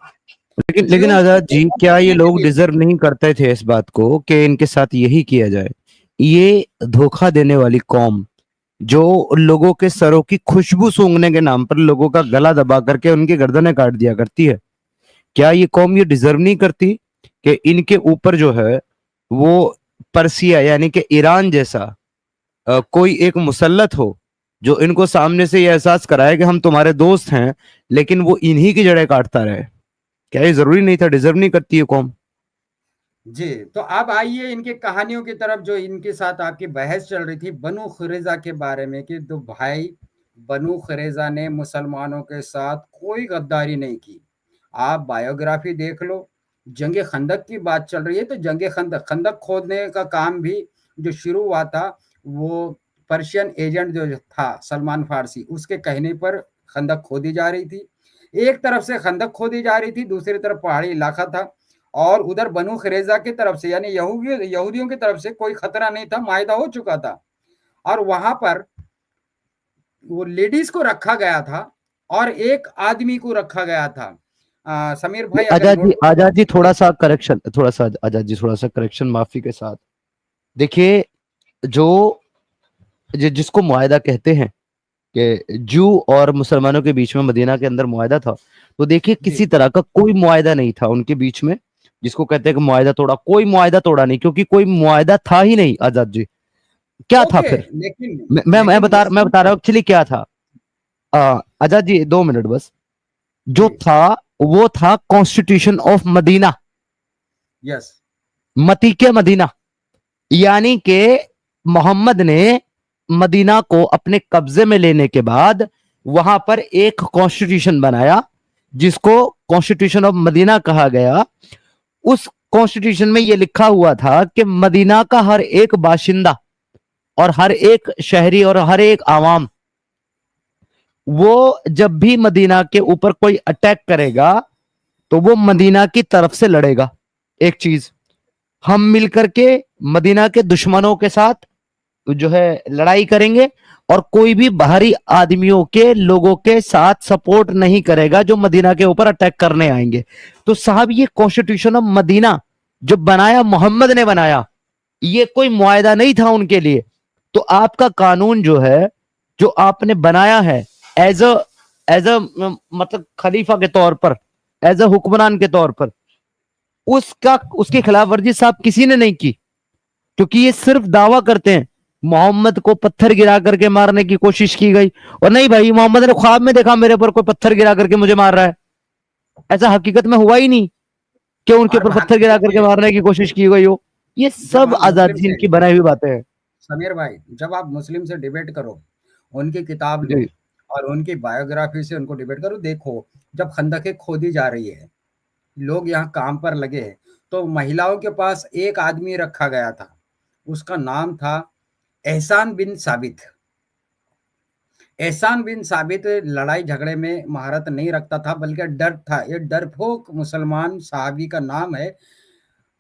लेकिन आजाद जी, क्या ये लोग डिजर्व नहीं करते थे इस बात को कि इनके साथ यही किया जाए? ये धोखा देने वाली कौम जो लोगों के सरों की खुशबू सूंघने के नाम पर लोगों का गला दबा करके उनकी गर्दनें काट दिया करती है, क्या ये कौम ये डिजर्व नहीं करती कि इनके ऊपर जो है वो पर्सिया यानी कि ईरान जैसा कोई एक मुसल्लत हो जो इनको सामने से ये एहसास कराए कि हम तुम्हारे दोस्त हैं, लेकिन वो इन्हीं की जड़ें काटता रहे। क्या ये जरूरी नहीं था? डिजर्व नहीं करती है कौम? जी, तो अब आइए इनकी कहानियों की तरफ, जो इनके साथ आपकी बहस चल रही थी बनु खुरेजा के बारे में, कि दो भाई बनु खुरेजा ने मुसलमानों के साथ कोई गद्दारी नहीं की। आप बायोग्राफी देख लो, जंग खंदक की बात चल रही है, तो जंग खंदक खंदक खोदने का काम भी जो शुरू हुआ था, वो पर्शियन एजेंट जो था सलमान फारसी, उसके कहने पर खंदक खोदी जा रही थी। एक तरफ से खंदक खोदी जा रही थी, दूसरी तरफ पहाड़ी इलाका था, और उधर बनु खरेजा की तरफ से यानी यहूदियों की तरफ से कोई खतरा नहीं था, मायदा हो चुका था। और वहां पर वो लेडीज को रखा गया था और एक आदमी को रखा गया था। समीर भाई अगर नोट आजाद जी थोड़ा सा करेक्शन, आजाद जी थोड़ा सा करेक्शन माफी के साथ। देखिए, जो जिसको मुआहदा कहते हैं कि जू और मुसलमानों के बीच में मदीना के अंदर मुआहदा था, तो देखिए किसी तरह का कोई मुआहदा नहीं था उनके बीच में। जिसको कहते हैं कि मुआहदा तोड़ा, कोई मुआहदा तोड़ा नहीं, क्योंकि कोई मुआहदा था ही नहीं। आजाद जी क्या था ओके, फिर? लेकिन मैं बता रहा हूँ एक्चुअली क्या था। आजाद जी 2 मिनट बस। जो था वो था कॉन्स्टिट्यूशन ऑफ मदीना, यस, मती के मदीना, यानी कि मोहम्मद ने मदीना को अपने कब्जे में लेने के बाद वहां पर एक कॉन्स्टिट्यूशन बनाया जिसको कॉन्स्टिट्यूशन ऑफ मदीना कहा गया। उस कॉन्स्टिट्यूशन में यह लिखा हुआ था कि मदीना का हर एक बाशिंदा और हर एक शहरी और हर एक आवाम, वो जब भी मदीना के ऊपर कोई अटैक करेगा तो वो मदीना की तरफ से लड़ेगा। एक चीज, हम मिलकर के मदीना के दुश्मनों के साथ जो है लड़ाई करेंगे, और कोई भी बाहरी आदमियों के लोगों के साथ सपोर्ट नहीं करेगा जो मदीना के ऊपर अटैक करने आएंगे। तो साहब ये कॉन्स्टिट्यूशन ऑफ मदीना जो बनाया मोहम्मद ने बनाया, ये कोई मुआहदा नहीं था उनके लिए। तो आपका कानून जो है, जो आपने बनाया है एज अ मतलब खलीफा के तौर पर, एज अ हुक्मरान के तौर पर, उसकी खिलाफ वर्जी साहब किसी ने नहीं की। क्योंकि ये सिर्फ दावा करते हैं मोहम्मद को पत्थर गिरा करके मारने की कोशिश की गई, और नहीं भाई, मोहम्मद ने ख्वाब में देखा मेरे पर कोई पत्थर गिरा करके मुझे मार रहा है। ऐसा हकीकत में हुआ ही नहीं कि उनके ऊपर पत्थर गिरा करके मारने की कोशिश की गई हो। ये सब आजादी इनकी बनाई हुई बातें हैं। समीर भाई, जब आप मुस्लिम से डिबेट करो, उनकी किताब लो और उनकी बायोग्राफी से उनको डिबेट करो, देखो जब खंदकें खोदी जा रही है, लोग यहाँ काम पर लगे हैं, तो महिलाओं के पास एक आदमी रखा गया था, उसका नाम था एहसान बिन साबित। एहसान बिन साबित लड़ाई झगड़े में महारत नहीं रखता था, बल्कि डर था। ये डरपोक मुसलमान साहबी का नाम है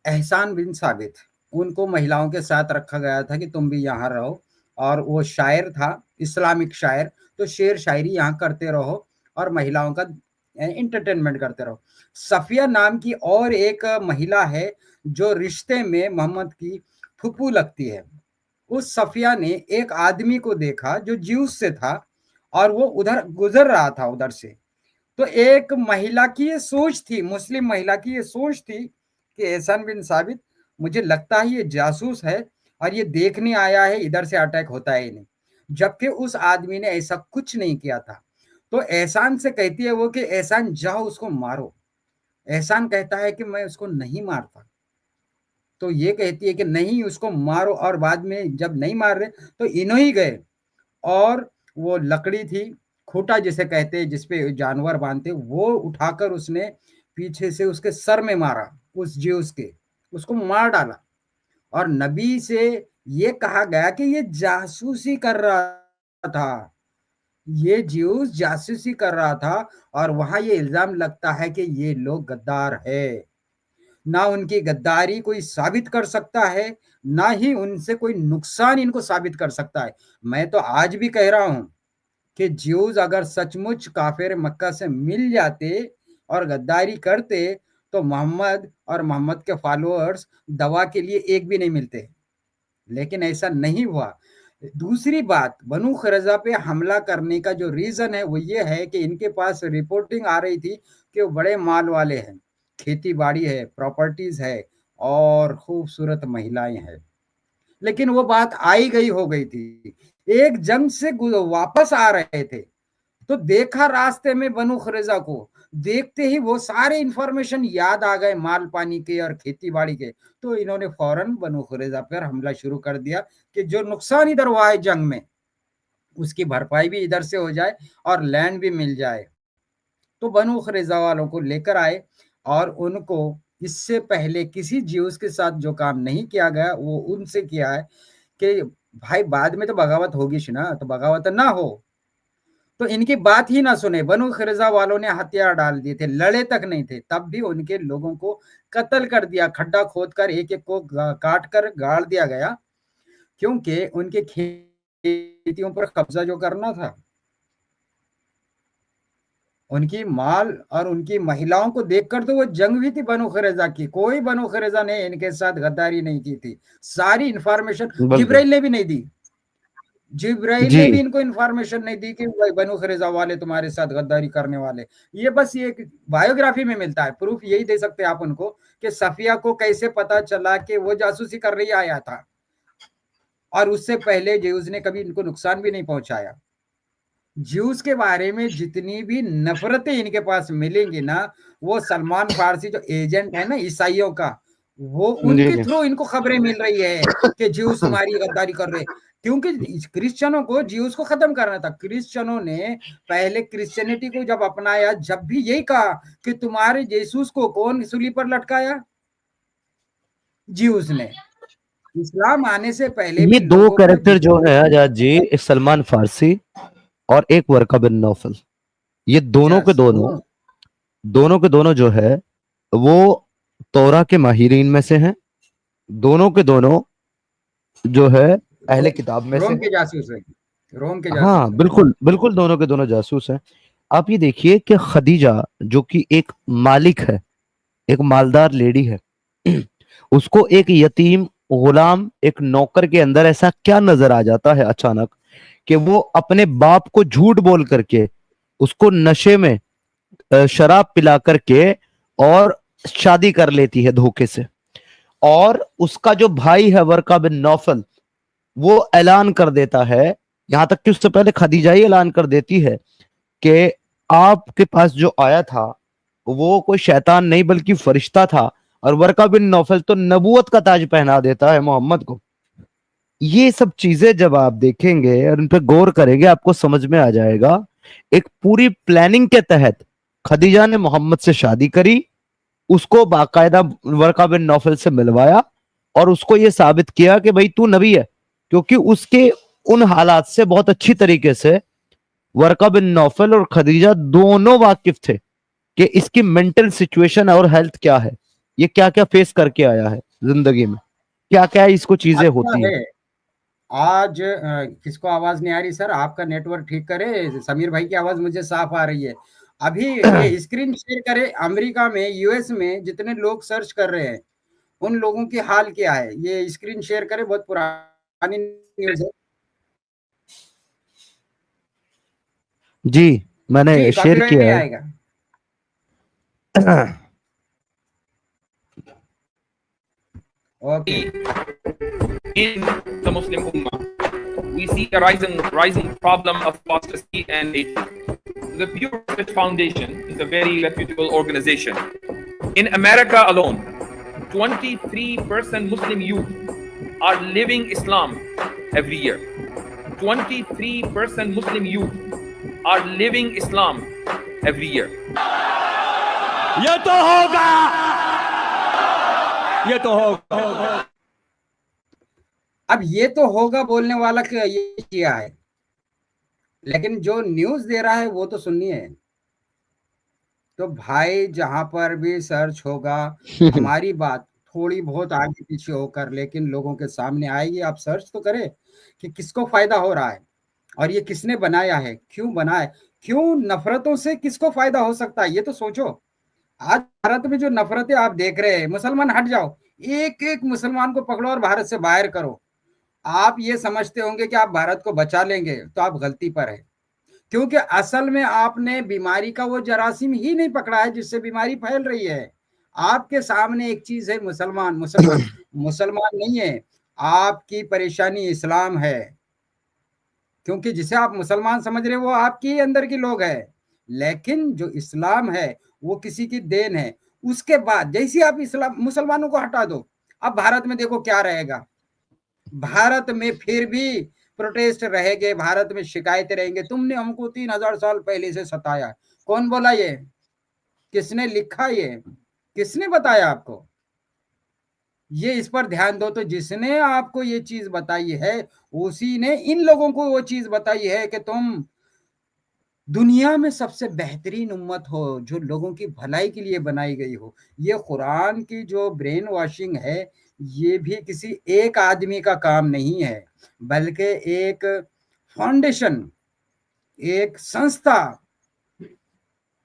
एहसान बिन साबित। उनको महिलाओं के साथ रखा गया था कि तुम भी यहाँ रहो, और वो शायर था, इस्लामिक शायर, तो शेर शायरी यहाँ करते रहो और महिलाओं का एंटरटेनमेंट करते रहो। सफिया नाम की और एक महिला है जो रिश्ते में मोहम्मद की फुप्पू लगती है। उस सफिया ने एक आदमी को देखा जो ज्यूस से था, और वो उधर गुजर रहा था उधर से। तो एक महिला की ये सोच थी, मुस्लिम महिला की ये सोच थी कि एहसान बिन साबित, मुझे लगता है ये जासूस है और ये देखने आया है, इधर से अटैक होता है ही नहीं। जबकि उस आदमी ने ऐसा कुछ नहीं किया था। तो एहसान से कहती है वो कि एहसान जाओ उसको मारो। एहसान कहता है कि मैं उसको नहीं मारता। तो ये कहती है कि नहीं उसको मारो, और बाद में जब नहीं मार रहे तो इन्हों ही गए, और वो लकड़ी थी, खूंटा जिसे कहते हैं जिसपे जानवर बांधते, वो उठाकर उसने पीछे से उसके सर में मारा, उस ज्यूस के, उसको मार डाला। और नबी से ये कहा गया कि ये जासूसी कर रहा था, ये ज्यूस जासूसी कर रहा था, और वहां ये इल्जाम लगता है कि ये लोग गद्दार है। ना उनकी गद्दारी कोई साबित कर सकता है, ना ही उनसे कोई नुकसान इनको साबित कर सकता है। मैं तो आज भी कह रहा हूं कि ज्यूज अगर सचमुच काफिर मक्का से मिल जाते और गद्दारी करते, तो मोहम्मद और मोहम्मद के फॉलोअर्स दवा के लिए एक भी नहीं मिलते। लेकिन ऐसा नहीं हुआ। दूसरी बात, बनु खुरैज़ा पे हमला करने का जो रीजन है वो ये है कि इनके पास रिपोर्टिंग आ रही थी कि वो बड़े माल वाले हैं, खेती बाड़ी है, प्रॉपर्टीज है और खूबसूरत महिलाएं हैं। लेकिन वो बात आई गई हो गई थी। एक जंग से वापस आ रहे थे तो देखा रास्ते में बनु खुरैजा को, देखते ही वो सारे इंफॉर्मेशन याद आ गए माल पानी के और खेती बाड़ी के। तो इन्होंने फौरन बनु खुरैजा पर हमला शुरू कर दिया कि जो नुकसान इधर हुआ है जंग में उसकी भरपाई भी इधर से हो जाए और लैंड भी मिल जाए। तो बनु खुरैजा वालों को लेकर आए और उनको इससे पहले किसी ज्यूस के साथ जो काम नहीं किया गया वो उनसे किया है कि भाई बाद में तो बगावत होगी ना, तो बगावत ना हो। तो इनकी बात ही ना सुने, बनु खुरैजा वालों ने हथियार डाल दिए थे, लड़े तक नहीं थे, तब भी उनके लोगों को कत्ल कर दिया, खड्डा खोदकर एक एक को काट कर गाड़ दिया गया, क्योंकि उनके खेतियों पर कब्जा जो करना था। उनकी माल और उनकी महिलाओं को देखकर तो वो जंग भी थी बनु खुरैजा की। कोई बनु खुरैजा ने इनके साथ गद्दारी नहीं की थी। सारी इंफॉर्मेशन जिब्राइल ने भी नहीं दी, जिब्राइल ने भी इनको इंफॉर्मेशन नहीं दी कि भाई बनु खुरैजा वाले तुम्हारे साथ गद्दारी करने वाले। ये बस ये बायोग्राफी में मिलता है, प्रूफ यही दे सकते हैं आप उनको कि सफिया को कैसे पता चला कि वो जासूसी कर रही आया था और उससे पहले ज्यूज ने कभी इनको नुकसान भी नहीं पहुंचाया। ज्यूस के बारे में जितनी भी नफरतें इनके पास मिलेंगी ना, वो सलमान फारसी जो एजेंट है ना ईसाइयों का, वो उनके थ्रू इनको खबरें मिल रही है कि ज्यूस तुम्हारी गद्दारी कर रहे, क्योंकि क्रिश्चियनों को ज्यूस को खत्म करना था। क्रिश्चियनों ने पहले क्रिश्चियनिटी को जब अपनाया, जब भी यही कहा कि तुम्हारे यीशुस को कौन सूली पर लटकाया, ज्यूस ने। इस्लाम आने से पहले ये दो कैरेक्टर जो है आजाद जी, एक सलमान फारसी और एक वर्का बिन नौफल, ये दोनों के दोनों जो है वो तौरा के माहिरीन में से हैं। दोनों के दोनों जो है अहले किताब में रोम से के जासूस है, रोम के जासूस। हाँ बिल्कुल बिल्कुल, दोनों के दोनों जासूस हैं। आप ये देखिए कि खदीजा जो कि एक मालिक है, एक मालदार लेडी है, उसको एक यतीम गुलाम, एक नौकर के अंदर ऐसा क्या नजर आ जाता है अचानक कि वो अपने बाप को झूठ बोल करके उसको नशे में शराब पिला करके और शादी कर लेती है धोखे से। और उसका जो भाई है वर्का बिन नौफल, वो ऐलान कर देता है, यहां तक कि उससे पहले खदीजा ही ऐलान कर देती है कि आपके पास जो आया था वो कोई शैतान नहीं बल्कि फरिश्ता था। और वर्का बिन नौफल तो नबूवत का ताज पहना देता है मोहम्मद को। ये सब चीजें जब आप देखेंगे और उन पर गौर करेंगे, आपको समझ में आ जाएगा एक पूरी प्लानिंग के तहत खदीजा ने मोहम्मद से शादी करी, उसको बाकायदा वर्का बिन नौफल से मिलवाया और उसको ये साबित किया कि भाई तू नबी है, क्योंकि उसके उन हालात से बहुत अच्छी तरीके से वर्का बिन नौफल और खदीजा दोनों वाकिफ थे कि इसकी मेंटल सिचुएशन और हेल्थ क्या है, ये क्या क्या फेस करके आया है जिंदगी में, क्या क्या इसको चीजें होती है। आज किसको आवाज नहीं आ रही सर? आपका नेटवर्क ठीक करे, समीर भाई की आवाज मुझे साफ आ रही है। अभी ये स्क्रीन शेयर करे, अमेरिका में, यूएस में जितने लोग सर्च कर रहे हैं उन लोगों की हाल क्या है, ये स्क्रीन शेयर करे, बहुत पुरानी न्यूज़ है। जी मैंने शेयर किया है। आएगा। Okay. In the Muslim Ummah, we see a rising problem of apostasy and atheism. The Pew Research Foundation is a very reputable organization. In America alone, 23% Muslim youth are living Islam every year. 23% Muslim youth are living Islam every year. ये तो होगा, ये तो होगा। अब ये तो होगा बोलने वाला क्या ये किया है, लेकिन जो न्यूज़ दे रहा है वो तो सुनिए। तो भाई जहां पर भी सर्च होगा हमारी बात थोड़ी बहुत आगे पीछे होकर लेकिन लोगों के सामने आएगी। आप सर्च तो करें कि किसको फायदा हो रहा है और ये किसने बनाया है, क्यों बनाया, क्यों नफरतों से किसको फायदा हो सकता है, ये तो सोचो। आज भारत में जो नफरतें आप देख रहे हैं, मुसलमान हट जाओ, एक एक मुसलमान को पकड़ो और भारत से बाहर करो। आप ये समझते होंगे कि आप भारत को बचा लेंगे, तो आप गलती पर है, क्योंकि असल में आपने बीमारी का वो जरासीम ही नहीं पकड़ा है जिससे बीमारी फैल रही है। आपके सामने एक चीज है, मुसलमान मुसलमान मुसलमान नहीं है। आपकी परेशानी इस्लाम है, क्योंकि जिसे आप मुसलमान समझ रहे हो वो आपके ही अंदर के लोग हैं, लेकिन जो इस्लाम है वो किसी की देन है। उसके बाद जैसे आप इस्लाम मुसलमानों को हटा दो, अब भारत में देखो क्या रहेगा। भारत में फिर भी प्रोटेस्ट रहेंगे, भारत में शिकायतें रहेंगे, तुमने हमको 3000 साल पहले से सताया। कौन बोला ये? किसने लिखा ये? किसने बताया आपको? ये इस पर ध्यान दो। तो जिसने आपको ये चीज बताई है उसी ने इन लोगों को वो चीज बताई है कि तुम दुनिया में सबसे बेहतरीन उम्मत हो, जो लोगों की भलाई के लिए बनाई गई हो। ये कुरान की जो ब्रेन वॉशिंग है, ये भी किसी एक आदमी का काम नहीं है, बल्कि एक फाउंडेशन, एक संस्था,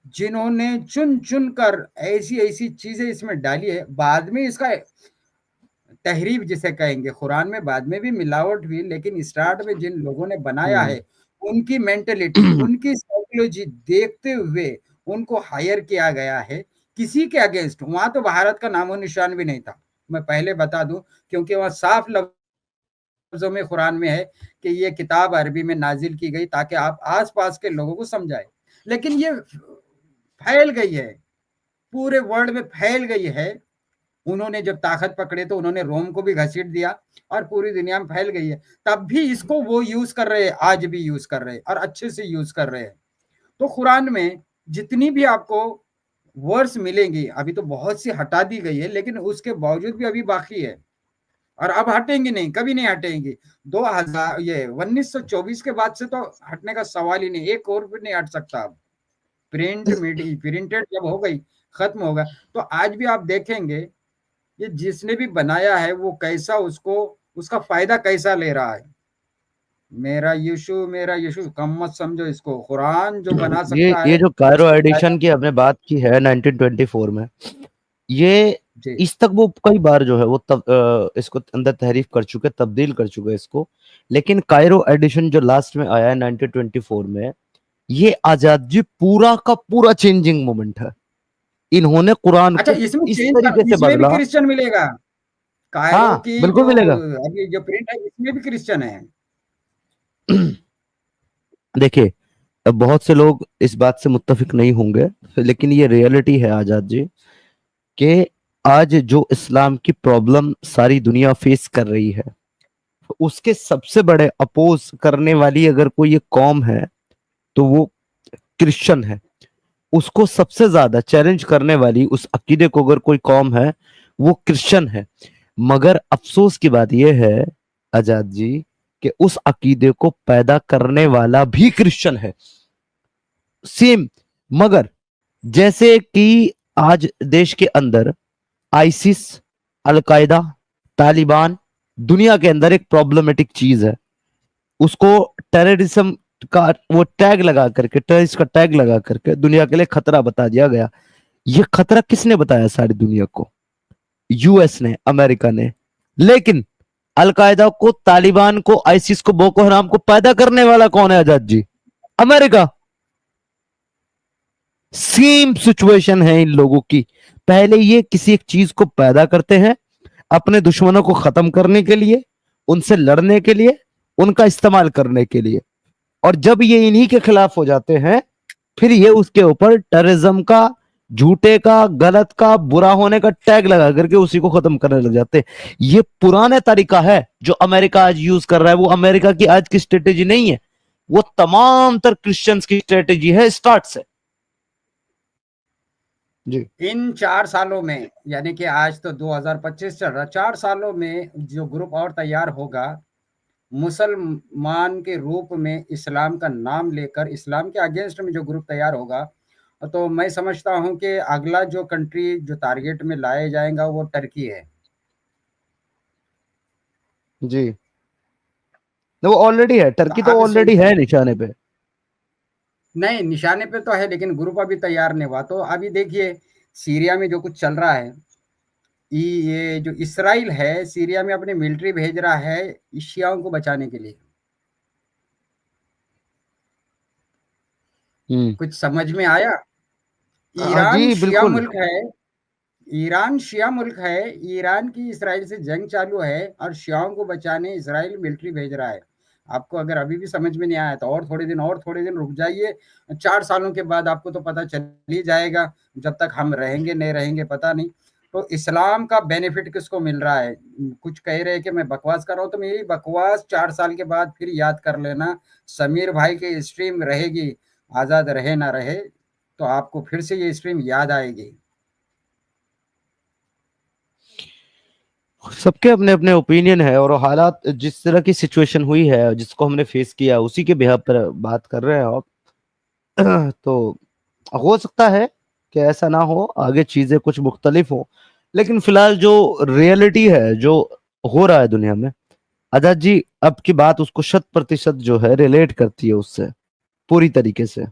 जिन्होंने चुन चुन कर ऐसी ऐसी चीजें इसमें डाली है। बाद में इसका तहरीफ जिसे कहेंगे, कुरान में बाद में भी मिलावट हुई, लेकिन स्टार्ट में जिन लोगों ने बनाया है उनकी मेंटेलिटी, उनकी साइकोलॉजी देखते हुए उनको हायर किया गया है किसी के अगेंस्ट। वहां तो भारत का नामो निशान भी नहीं था, मैं पहले बता दूं, क्योंकि वहां साफ लफ्जों में कुरान में है कि ये किताब अरबी में नाजिल की गई ताकि आप आसपास के लोगों को समझाए। लेकिन ये फैल गई है, पूरे वर्ल्ड में फैल गई है। उन्होंने जब ताकत पकड़े तो उन्होंने रोम को भी घसीट दिया और पूरी दुनिया में फैल गई है। तब भी इसको वो यूज कर रहे हैं, आज भी यूज कर रहे हैं और अच्छे से यूज कर रहे हैं। तो कुरान में जितनी भी आपको वर्ड्स मिलेंगी, अभी तो बहुत सी हटा दी गई है, लेकिन उसके बावजूद भी अभी बाकी है और अब हटेंगी नहीं, कभी नहीं हटेंगी। 2000 ये 1924 के बाद से तो हटने का सवाल ही नहीं, एक और भी नहीं हट सकता। अब प्रिंटेड जब हो गई, खत्म होगा। तो आज भी आप देखेंगे ये जिसने भी बनाया है वो कैसा उसको उसका फायदा कैसा ले रहा है। मेरा यीशु कम मत समझो इसको। कुरान जो बना सकता है ये जो कायरो उसका एडिशन की हमने बात की है 1924 में, ये जी इस तक वो कई बार जो है वो इसको अंदर तहरीफ कर चुके, तब्दील कर चुके इसको। लेकिन कायरो एडिशन जो लास्ट में आया है 1924 में, ये आजाद जी पूरा का पूरा चेंजिंग मोमेंट है। इन्होंने कुरान अच्छा, को इसमें इस चेंज तरीके से इसमें भी बदला। क्रिश्चियन मिलेगा। कायरो हाँ की बिल्कुल जो मिलेगा। अभी जो प्रिंट है इसमें भी क्रिश्चियन है। देखिए, अब बहुत से लोग इस बात से मुत्तफिक नहीं होंगे, लेकिन ये रियलिटी है आजाद जी कि आज जो इस्लाम की प्रॉब्लम सारी दुनिया फेस कर रही है, उसके सबसे बड़े अपोज करने वाली अगर कोई एक कौम है तो वो क्रिश्चियन है। उसको सबसे ज्यादा चैलेंज करने वाली उस अकीदे को अगर कोई कौम है वो क्रिश्चियन है। मगर अफसोस की बात यह है आजाद जी कि उस अकीदे को पैदा करने वाला भी क्रिश्चियन है, सेम। मगर जैसे कि आज देश के अंदर आईसिस, अलकायदा, तालिबान दुनिया के अंदर एक प्रॉब्लमेटिक चीज है, उसको टेररिज्म का वो टैग लगा करके, टेररिस्ट का टैग लगा करके दुनिया के लिए खतरा बता दिया गया। ये खतरा किसने बताया सारी दुनिया को? यूएस ने, अमेरिका ने। लेकिन अलकायदा को, तालिबान को, आईसिस को, बोको हराम को पैदा करने वाला कौन है Azad ji? America. Same situation है इन लोगों की। पहले ये किसी एक चीज को पैदा करते हैं अपने दुश्मनों को खत्म करने के लिए, उनसे लड़ने के लिए, उनका इस्तेमाल करने के लिए, और जब ये इन्हीं के खिलाफ हो जाते हैं फिर ये उसके ऊपर टेररिज्म का, झूठे का, गलत का, बुरा होने का टैग लगा करके उसी को खत्म करने लग जाते हैं। ये पुराना तरीका है जो अमेरिका आज यूज कर रहा है। वो अमेरिका की आज की स्ट्रेटेजी नहीं है, वो तमाम तर क्रिश्चियंस की स्ट्रेटेजी है स्टार्ट से। जी। इन 4 सालों में, यानी कि आज तो 2025 चल रहा, 4 सालों में जो ग्रुप और तैयार होगा मुसलमान के रूप में, इस्लाम का नाम लेकर इस्लाम के अगेंस्ट में जो ग्रुप तैयार होगा, तो मैं समझता हूं कि अगला जो कंट्री जो टारगेट में लाया जाएगा वो टर्की है। जी, वो ऑलरेडी है, तो टर्की तो अब ऑलरेडी है निशाने पे। नहीं, निशाने पे तो है, लेकिन ग्रुप अभी तैयार नहीं हुआ। तो अभी देखिए सीरिया में जो कुछ चल रहा है, ये जो इसराइल है सीरिया में अपनी मिलिट्री भेज रहा है शियाओं को बचाने के लिए। कुछ समझ में आया? ईरान जी शिया बिल्कुल। मुल्क है, ईरान शिया मुल्क है, ईरान की इसराइल से जंग चालू है और शियाओं को बचाने इसराइल मिलिट्री भेज रहा है। आपको अगर अभी भी समझ में नहीं आया तो और थोड़े दिन रुक जाइए, 4 सालों के बाद आपको तो पता चल ही जाएगा, जब तक हम रहेंगे नहीं रहेंगे पता नहीं। तो इस्लाम का बेनिफिट किसको मिल रहा है? कुछ कह रहे हैं कि मैं बकवास कर रहा हूँ, तो मेरी बकवास 4 साल के बाद फिर याद कर लेना, समीर भाई की स्ट्रीम रहेगी, आज़ाद रहे ना रहे, तो आपको फिर से ये स्ट्रीम याद आएगी। सबके अपने अपने ओपिनियन है और हालात जिस तरह की सिचुएशन हुई है जिसको हमने फेस किया उसी के बिहाफ पर बात कर रहे हैं आप। तो हो सकता है कि ऐसा ना हो, आगे चीजें कुछ मुख्तलिफ हो, लेकिन फिलहाल जो रियलिटी है, जो हो रहा है दुनिया में, आजाद जी अब की बात उसको 100% जो है रिलेट करती है उससे पूरी तरीके से।